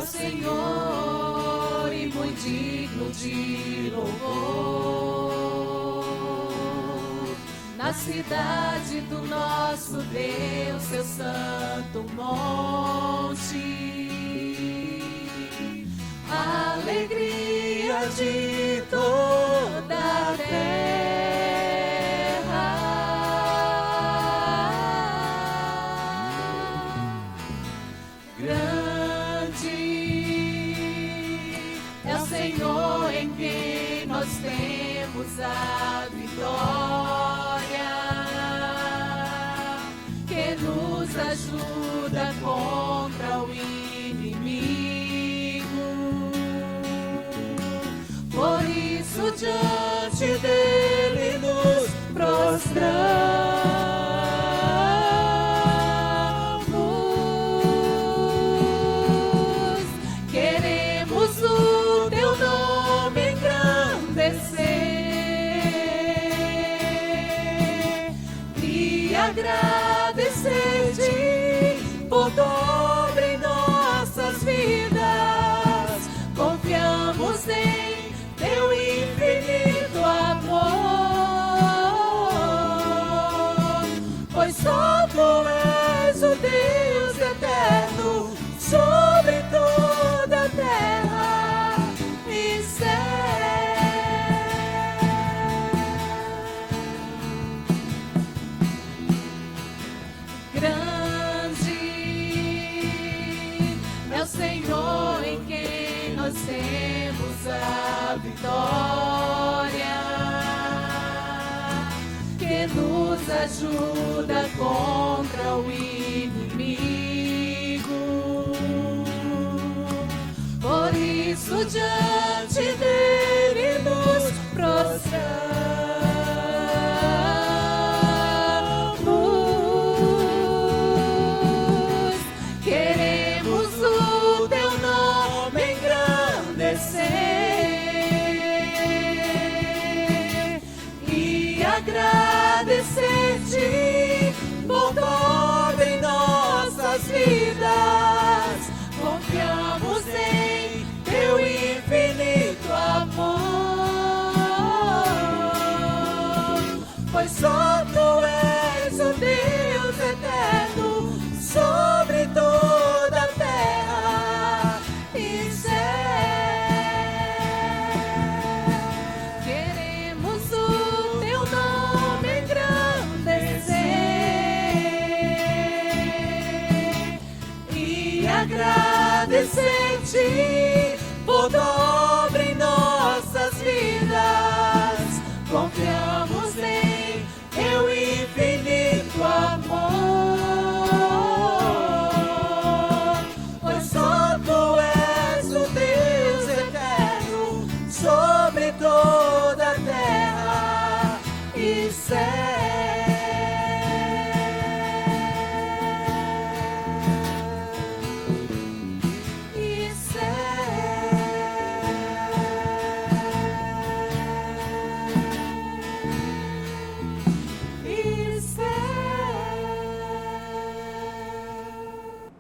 o Senhor e muito digno de louvor. Na cidade do nosso Deus, seu santo monte, alegria de toda a terra. Grande é o Senhor em quem nós temos a vitória, que nos ajuda contra o inimigo. Por isso diante dele nos prostramos. Queremos o teu nome engrandecer e agradecer-te por tua obra em nossas vidas. Confiamos em teu infinito amor, pois só tu és o Deus eterno sobre toda a terra e céu. Grande é o Senhor em quem nós temos a vitória, que nos ajuda contra o inimigo. Por isso diante dele nos prostramos. Queremos o teu nome engrandecer e agradecer-te por tua obra em nossas vidas. Confiamos em teu infinito amor, pois só tu és o Deus eterno sobre toda a terra e céu. Queremos o teu nome engrandecer e agradecer-te por tua obra em nossas vidas. Confiamos em teu infinito amor, pois só tu és o Deus eterno sobre toda a terra e céu.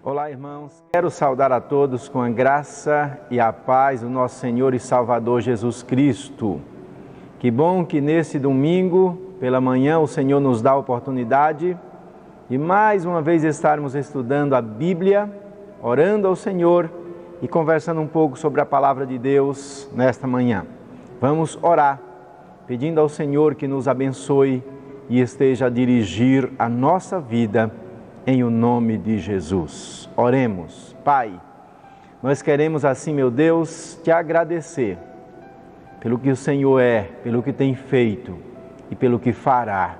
Olá, irmãos. Quero saudar a todos com a graça e a paz do nosso Senhor e Salvador Jesus Cristo. Que bom que nesse domingo, pela manhã, o Senhor nos dá a oportunidade de mais uma vez estarmos estudando a Bíblia, orando ao Senhor e conversando um pouco sobre a palavra de Deus nesta manhã. Vamos orar, pedindo ao Senhor que nos abençoe e esteja a dirigir a nossa vida em o nome de Jesus. Oremos. Pai, nós queremos assim, meu Deus, te agradecer pelo que o Senhor é, pelo que tem feito e pelo que fará.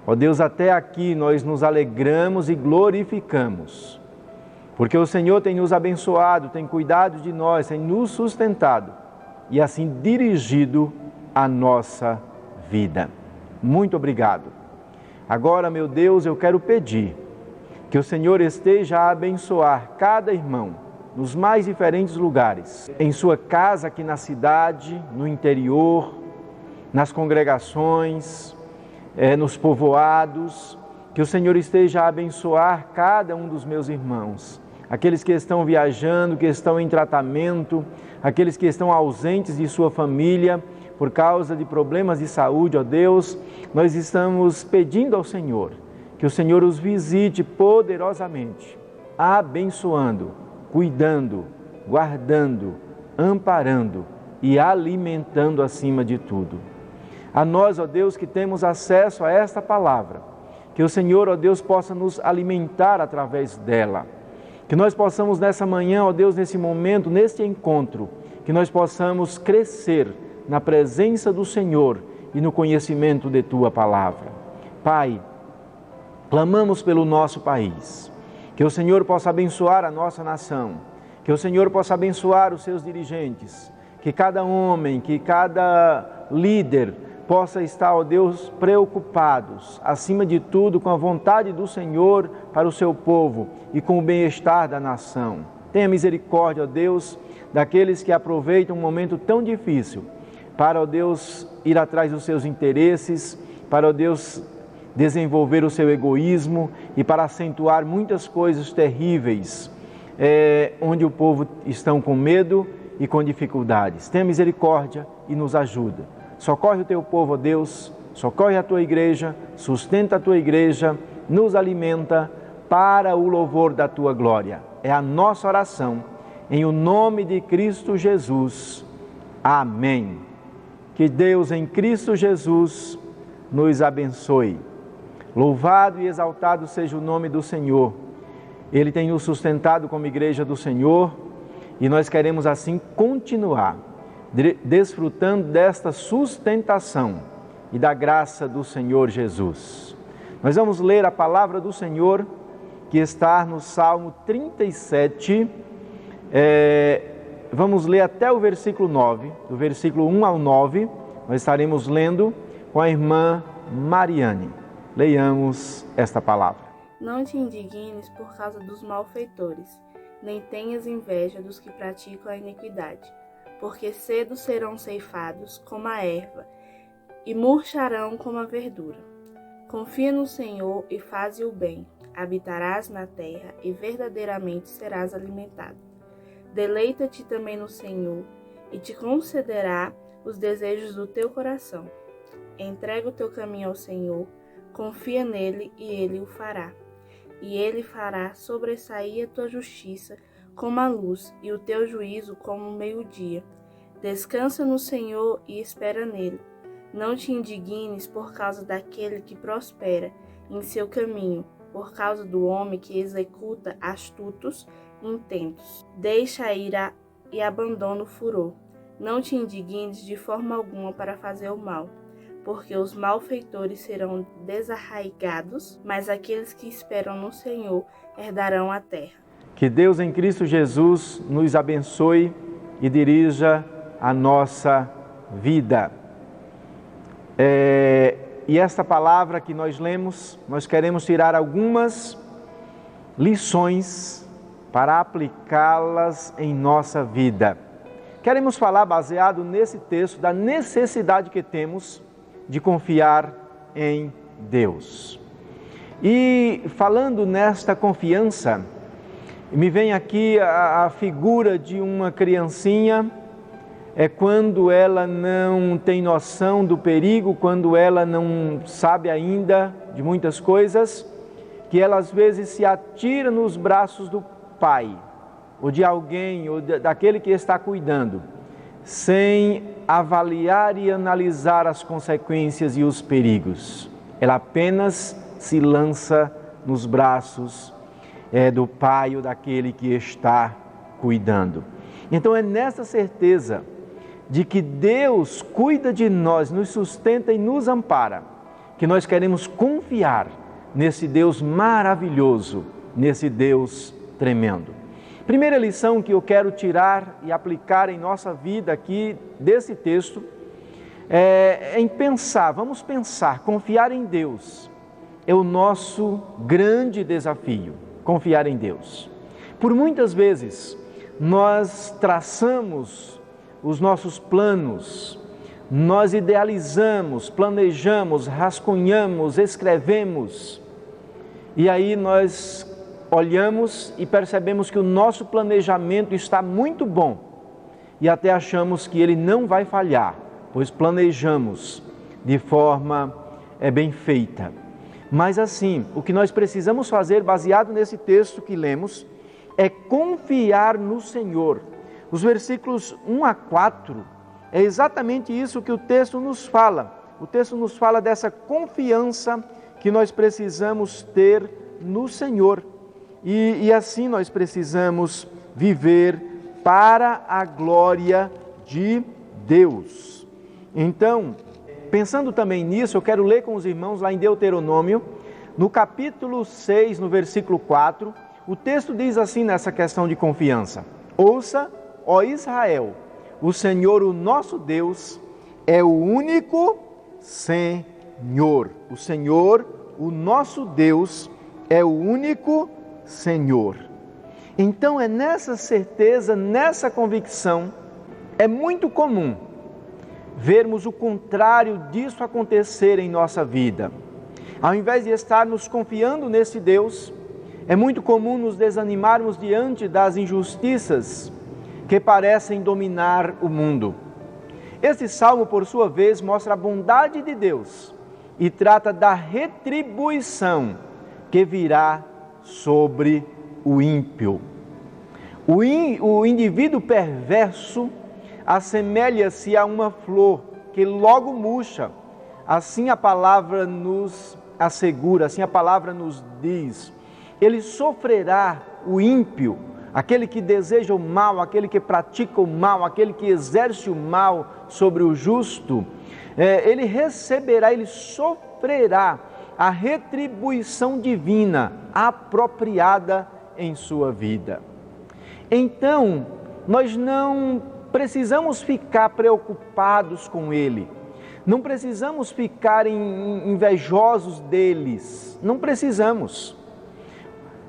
Ó Deus, até aqui nós nos alegramos e glorificamos, porque o Senhor tem nos abençoado, tem cuidado de nós, tem nos sustentado e assim dirigido a nossa vida. Muito obrigado. Agora, meu Deus, eu quero pedir que o Senhor esteja a abençoar cada irmão nos mais diferentes lugares, em sua casa aqui na cidade, no interior, nas congregações, nos povoados, que o Senhor esteja a abençoar cada um dos meus irmãos, aqueles que estão viajando, que estão em tratamento, aqueles que estão ausentes de sua família por causa de problemas de saúde, ó Deus, nós estamos pedindo ao Senhor que o Senhor os visite poderosamente, abençoando, cuidando, guardando, amparando e alimentando acima de tudo. A nós, ó Deus, que temos acesso a esta palavra, que o Senhor, ó Deus, possa nos alimentar através dela. Que nós possamos nessa manhã, ó Deus, nesse momento, neste encontro, que nós possamos crescer na presença do Senhor e no conhecimento de Tua palavra. Pai, clamamos pelo nosso país, que o Senhor possa abençoar a nossa nação, que o Senhor possa abençoar os seus dirigentes, que cada homem, que cada líder possa estar, ó Deus, preocupados, acima de tudo, com a vontade do Senhor para o seu povo e com o bem-estar da nação. Tenha misericórdia, ó Deus, daqueles que aproveitam um momento tão difícil para, ó Deus, ir atrás dos seus interesses, para, ó Deus, desenvolver o seu egoísmo e para acentuar muitas coisas terríveis, onde o povo estão com medo e com dificuldades. Tenha misericórdia e nos ajuda. Socorre o teu povo, ó Deus, socorre a tua igreja, sustenta a tua igreja, nos alimenta para o louvor da tua glória. É a nossa oração, em o nome de Cristo Jesus. Amém. Que Deus em Cristo Jesus nos abençoe. Louvado e exaltado seja o nome do Senhor. Ele tem nos sustentado como igreja do Senhor e nós queremos assim continuar desfrutando desta sustentação e da graça do Senhor Jesus. Nós vamos ler a palavra do Senhor que está no Salmo 37, vamos ler até o versículo 9, do versículo 1 ao 9, nós estaremos lendo com a irmã Mariane. Leiamos esta palavra. Não te indignes por causa dos malfeitores, nem tenhas inveja dos que praticam a iniquidade, porque cedo serão ceifados como a erva, e murcharão como a verdura. Confia no Senhor e faze o bem, habitarás na terra e verdadeiramente serás alimentado. Deleita-te também no Senhor, e te concederá os desejos do teu coração. Entrega o teu caminho ao Senhor, confia nele e ele o fará. E ele fará sobressair a tua justiça como a luz e o teu juízo como o meio-dia. Descansa no Senhor e espera nele. Não te indignes por causa daquele que prospera em seu caminho, por causa do homem que executa astutos intentos. Deixa a ira e abandona o furor. Não te indignes de forma alguma para fazer o mal, porque os malfeitores serão desarraigados, mas aqueles que esperam no Senhor herdarão a terra. Que Deus em Cristo Jesus nos abençoe e dirija a nossa vida. E esta palavra que nós lemos, nós queremos tirar algumas lições para aplicá-las em nossa vida. Queremos falar, baseado nesse texto, da necessidade que temos de confiar em Deus. E falando nesta confiança, me vem aqui a figura de uma criancinha, quando ela não tem noção do perigo, quando ela não sabe ainda de muitas coisas, que ela às vezes se atira nos braços do pai, ou de alguém, ou daquele que está cuidando, sem avaliar e analisar as consequências e os perigos. Ela apenas se lança nos braços do pai ou daquele que está cuidando. Então é nessa certeza de que Deus cuida de nós, nos sustenta e nos ampara, que nós queremos confiar nesse Deus maravilhoso, nesse Deus tremendo. Primeira lição que eu quero tirar e aplicar em nossa vida aqui desse texto é em pensar, vamos pensar, confiar em Deus é o nosso grande desafio, confiar em Deus. Por muitas vezes nós traçamos os nossos planos, nós idealizamos, planejamos, rascunhamos, escrevemos, e aí nós olhamos e percebemos que o nosso planejamento está muito bom e até achamos que ele não vai falhar, pois planejamos de forma bem feita. Mas assim, o que nós precisamos fazer, baseado nesse texto que lemos, é confiar no Senhor. Os versículos 1 a 4, é exatamente isso que o texto nos fala. O texto nos fala dessa confiança que nós precisamos ter no Senhor. E assim nós precisamos viver para a glória de Deus. Então, pensando também nisso, eu quero ler com os irmãos lá em Deuteronômio, no capítulo 6, no versículo 4, o texto diz assim nessa questão de confiança: ouça, ó Israel, o Senhor, o nosso Deus, é o único Senhor. O Senhor, o nosso Deus, é o único Senhor. Então é nessa certeza, nessa convicção, é muito comum vermos o contrário disso acontecer em nossa vida. Ao invés de estarmos confiando nesse Deus, é muito comum nos desanimarmos diante das injustiças que parecem dominar o mundo. Este salmo, por sua vez, mostra a bondade de Deus e trata da retribuição que virá sobre o ímpio. O indivíduo perverso assemelha-se a uma flor que logo murcha. Assim a palavra nos assegura, assim a palavra nos diz. Ele sofrerá, o ímpio, aquele que deseja o mal, aquele que pratica o mal, aquele que exerce o mal sobre o justo, ele receberá, ele sofrerá a retribuição divina apropriada em sua vida. Então, nós não precisamos ficar preocupados com ele, não precisamos ficar invejosos deles, não precisamos.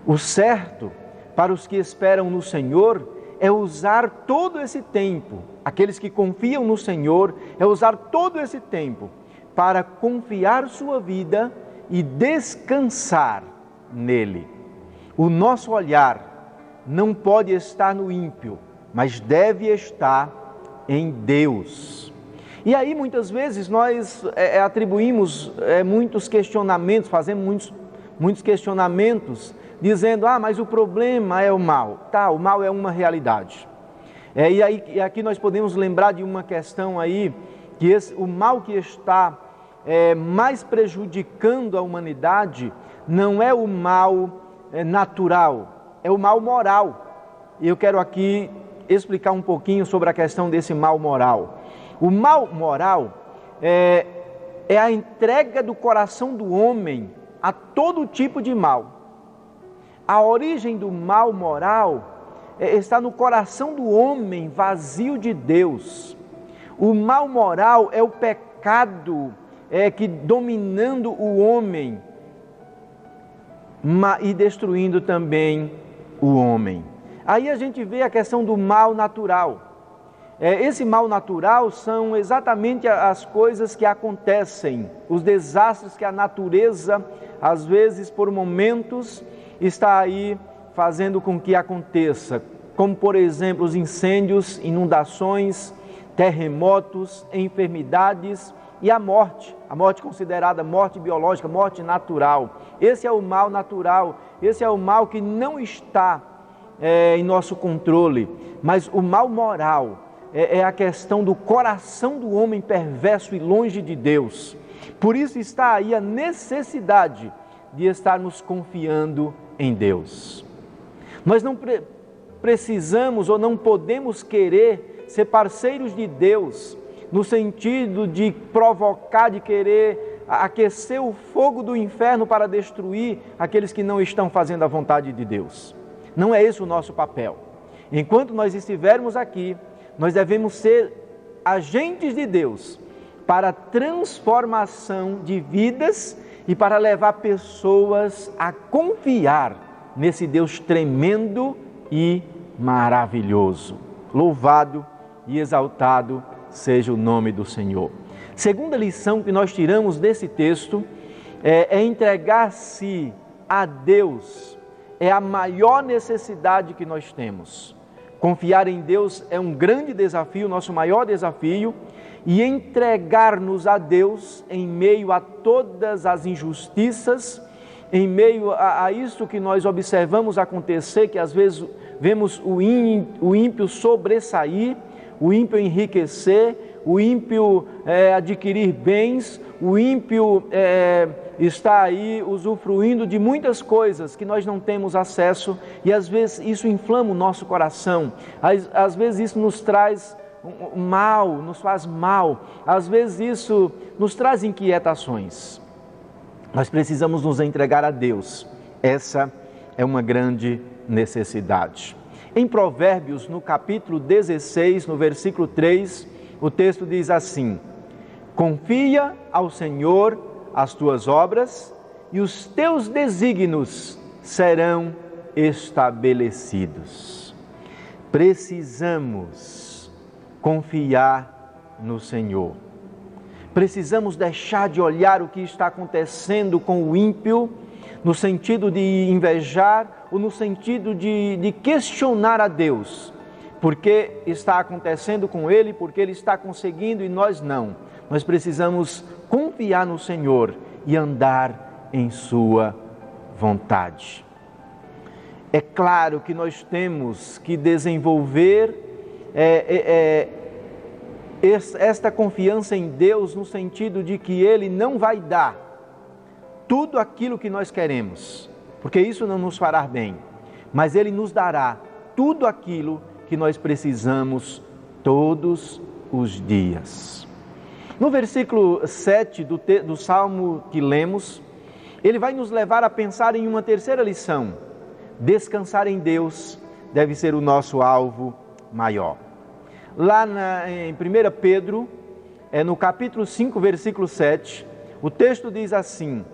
O certo para os que esperam no Senhor é usar todo esse tempo, aqueles que confiam no Senhor, é usar todo esse tempo para confiar sua vida e descansar nele. O nosso olhar não pode estar no ímpio, mas deve estar em Deus. E aí muitas vezes nós atribuímos muitos questionamentos, fazemos muitos questionamentos, dizendo, mas o problema é o mal. Tá, o mal é uma realidade. E aqui nós podemos lembrar de uma questão aí, que o mal que está mais prejudicando a humanidade não é o mal natural, é o mal moral. E eu quero aqui explicar um pouquinho sobre a questão desse mal moral. O mal moral é a entrega do coração do homem a todo tipo de mal. A origem do mal moral está no coração do homem vazio de Deus. O mal moral é o pecado que dominando o homem e destruindo também o homem. Aí a gente vê a questão do mal natural. Esse mal natural são exatamente as coisas que acontecem, os desastres que a natureza, às vezes por momentos, está aí fazendo com que aconteça, como por exemplo os incêndios, inundações, terremotos, enfermidades e a morte considerada morte biológica, morte natural. Esse é o mal natural, esse é o mal que não está em nosso controle, mas o mal moral é a questão do coração do homem perverso e longe de Deus. Por isso está aí a necessidade de estarmos confiando em Deus. Nós não precisamos ou não podemos querer ser parceiros de Deus, no sentido de provocar, de querer aquecer o fogo do inferno para destruir aqueles que não estão fazendo a vontade de Deus. Não é esse o nosso papel. Enquanto nós estivermos aqui, nós devemos ser agentes de Deus para a transformação de vidas e para levar pessoas a confiar nesse Deus tremendo e maravilhoso. Louvado e exaltado seja o nome do Senhor. Segunda lição que nós tiramos desse texto é entregar-se a Deus é a maior necessidade que nós temos. Confiar em Deus é um grande desafio, nosso maior desafio, e entregar-nos a Deus em meio a todas as injustiças, em meio a isso que nós observamos acontecer, que às vezes vemos o ímpio sobressair, o ímpio enriquecer, o ímpio adquirir bens, o ímpio está aí usufruindo de muitas coisas que nós não temos acesso, e às vezes isso inflama o nosso coração, às vezes isso nos traz mal, nos faz mal, às vezes isso nos traz inquietações. Nós precisamos nos entregar a Deus, essa é uma grande necessidade. Em Provérbios, no capítulo 16, no versículo 3, o texto diz assim: confia ao Senhor as tuas obras e os teus desígnios serão estabelecidos. Precisamos confiar no Senhor. Precisamos deixar de olhar o que está acontecendo com o ímpio, no sentido de invejar ou no sentido de questionar a Deus. Porque está acontecendo com ele, porque ele está conseguindo e nós não. Nós precisamos confiar no Senhor e andar em sua vontade. É claro que nós temos que desenvolver esta confiança em Deus no sentido de que Ele não vai dar tudo aquilo que nós queremos, porque isso não nos fará bem, mas Ele nos dará tudo aquilo que nós precisamos todos os dias. No versículo 7 do Salmo que lemos, ele vai nos levar a pensar em uma terceira lição: descansar em Deus deve ser o nosso alvo maior. Lá em 1 Pedro, no capítulo 5, versículo 7, o texto diz assim: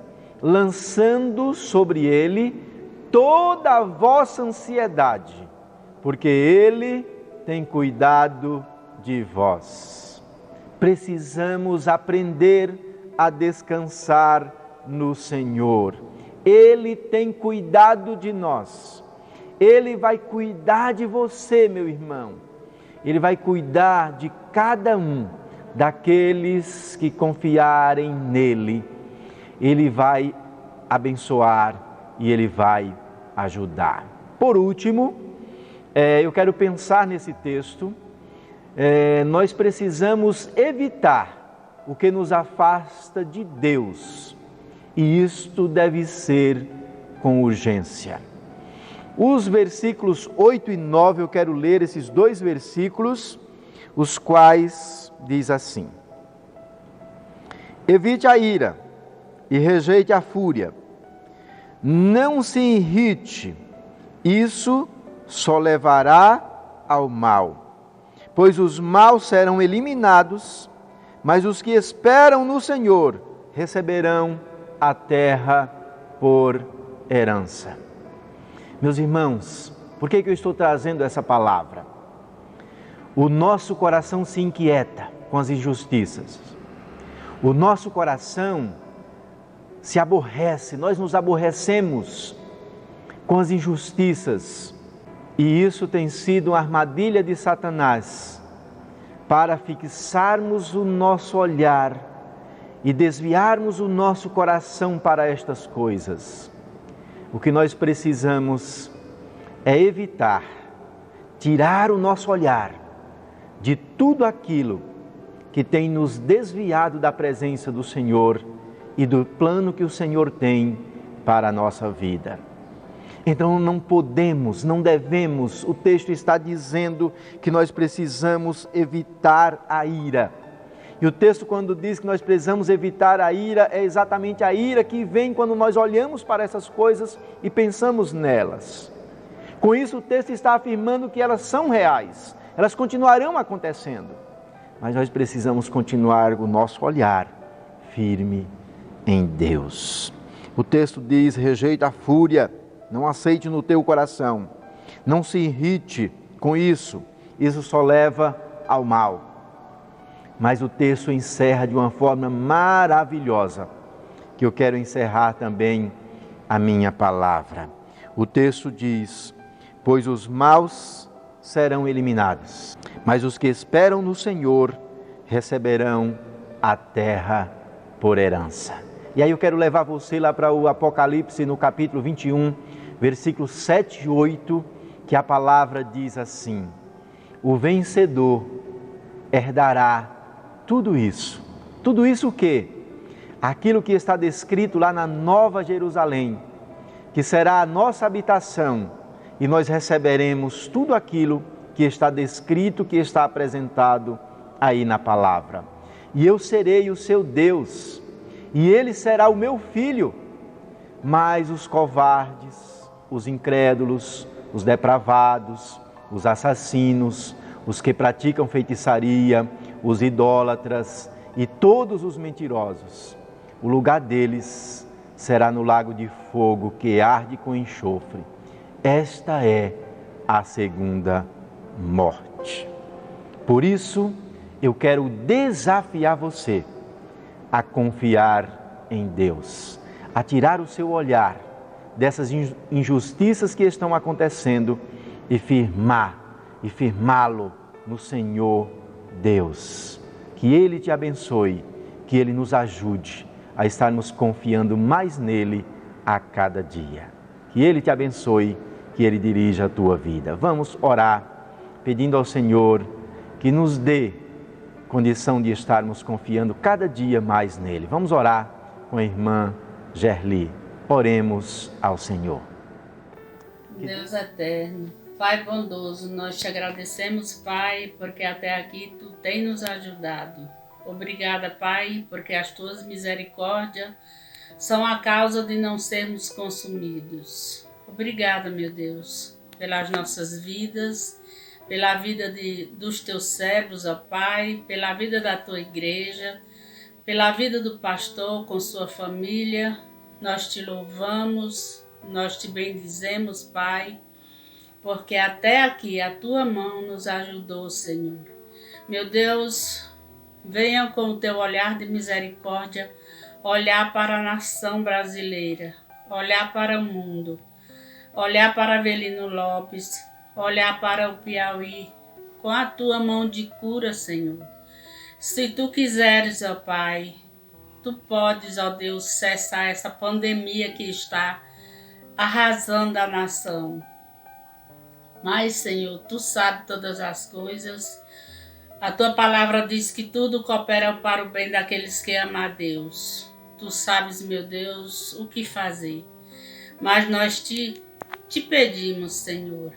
lançando sobre ele toda a vossa ansiedade, porque Ele tem cuidado de vós. Precisamos aprender a descansar no Senhor. Ele tem cuidado de nós. Ele vai cuidar de você, meu irmão. Ele vai cuidar de cada um daqueles que confiarem nele. Ele vai abençoar e Ele vai ajudar. Por último, eu quero pensar nesse texto. Nós precisamos evitar o que nos afasta de Deus, e isto deve ser com urgência. Os versículos 8 e 9, eu quero ler esses dois versículos, os quais diz assim: evite a ira e rejeite a fúria, não se irrite, isso só levará ao mal. Pois os maus serão eliminados, mas os que esperam no Senhor receberão a terra por herança. Meus irmãos, por que eu estou trazendo essa palavra? O nosso coração se inquieta com as injustiças. O nosso coração se aborrece, nós nos aborrecemos com as injustiças. E isso tem sido uma armadilha de Satanás para fixarmos o nosso olhar e desviarmos o nosso coração para estas coisas. O que nós precisamos é evitar, tirar o nosso olhar de tudo aquilo que tem nos desviado da presença do Senhor e do plano que o Senhor tem para a nossa vida. Então não podemos, não devemos, o texto está dizendo que nós precisamos evitar a ira. E o texto, quando diz que nós precisamos evitar a ira, é exatamente a ira que vem quando nós olhamos para essas coisas e pensamos nelas. Com isso, o texto está afirmando que elas são reais, elas continuarão acontecendo, mas nós precisamos continuar o nosso olhar firme em Deus. O texto diz: rejeita a fúria, não aceite no teu coração, não se irrite com isso, isso só leva ao mal. Mas o texto encerra de uma forma maravilhosa, que eu quero encerrar também a minha palavra. O texto diz: pois os maus serão eliminados, mas os que esperam no Senhor receberão a terra por herança. E aí eu quero levar você lá para o Apocalipse, no capítulo 21, versículos 7 e 8, que a palavra diz assim: o vencedor herdará tudo isso. Tudo isso o quê? Aquilo que está descrito lá na Nova Jerusalém, que será a nossa habitação, e nós receberemos tudo aquilo que está descrito, que está apresentado aí na palavra. E eu serei o seu Deus, e ele será o meu filho. Mas os covardes, os incrédulos, os depravados, os assassinos, os que praticam feitiçaria, os idólatras e todos os mentirosos, o lugar deles será no lago de fogo que arde com enxofre. Esta é a segunda morte. Por isso, eu quero desafiar você a confiar em Deus, a tirar o seu olhar dessas injustiças que estão acontecendo e firmá-lo no Senhor Deus. Que Ele te abençoe, que Ele nos ajude a estarmos confiando mais nele a cada dia. Que Ele te abençoe, que Ele dirija a tua vida. Vamos orar, pedindo ao Senhor que nos dê condição de estarmos confiando cada dia mais nele. Vamos orar com a irmã Gerli. Oremos ao Senhor. Deus eterno, Pai bondoso, nós te agradecemos, Pai, porque até aqui Tu tem nos ajudado. Obrigada, Pai, porque as Tuas misericórdias são a causa de não sermos consumidos. Obrigada, meu Deus, pelas nossas vidas, pela vida dos Teus servos, ó Pai, pela vida da Tua igreja, pela vida do pastor com sua família. Nós Te louvamos, nós Te bendizemos, Pai, porque até aqui a Tua mão nos ajudou, Senhor. Meu Deus, venha com o Teu olhar de misericórdia olhar para a nação brasileira, olhar para o mundo, olhar para Avelino Lopes, olhar para o Piauí, com a Tua mão de cura, Senhor. Se Tu quiseres, ó Pai, Tu podes, ó Deus, cessar essa pandemia que está arrasando a nação. Mas, Senhor, Tu sabes todas as coisas. A Tua palavra diz que tudo coopera para o bem daqueles que amam a Deus. Tu sabes, meu Deus, o que fazer. Mas nós te pedimos, Senhor,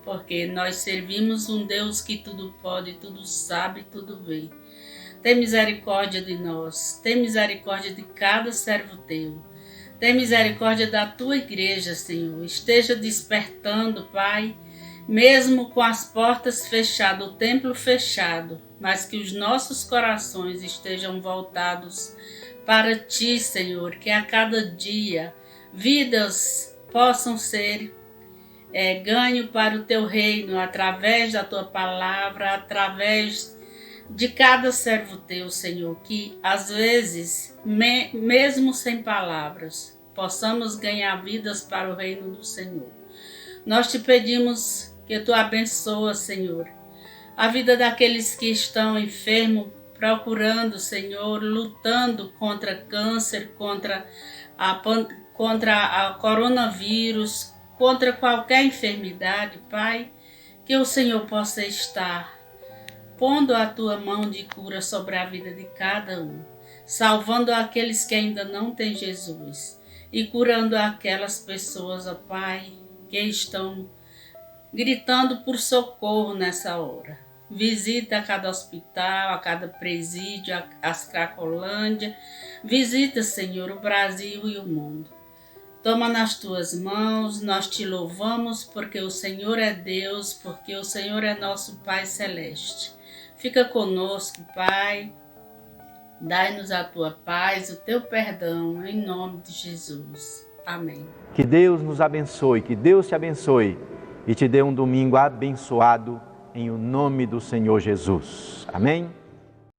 porque nós servimos um Deus que tudo pode, tudo sabe, tudo vê. Tem misericórdia de nós, tem misericórdia de cada servo Teu. Tem misericórdia da Tua igreja, Senhor. Esteja despertando, Pai, mesmo com as portas fechadas, o templo fechado, mas que os nossos corações estejam voltados para Ti, Senhor, que a cada dia vidas possam ser ganho para o Teu reino, através da Tua palavra, através de cada servo Teu, Senhor, que às vezes, mesmo sem palavras, possamos ganhar vidas para o reino do Senhor. Nós Te pedimos que Tu abençoa, Senhor, a vida daqueles que estão enfermos, procurando, Senhor, lutando contra câncer, contra a coronavírus, contra qualquer enfermidade, Pai, que o Senhor possa estar pondo a Tua mão de cura sobre a vida de cada um, salvando aqueles que ainda não têm Jesus e curando aquelas pessoas, ó Pai, que estão gritando por socorro nessa hora. Visita a cada hospital, a cada presídio, as Cracolândia. Visita, Senhor, o Brasil e o mundo. Toma nas Tuas mãos, nós Te louvamos porque o Senhor é Deus, porque o Senhor é nosso Pai Celeste. Fica conosco, Pai. Dai-nos a Tua paz, o Teu perdão, em nome de Jesus. Amém. Que Deus nos abençoe, que Deus te abençoe e te dê um domingo abençoado em o nome do Senhor Jesus. Amém?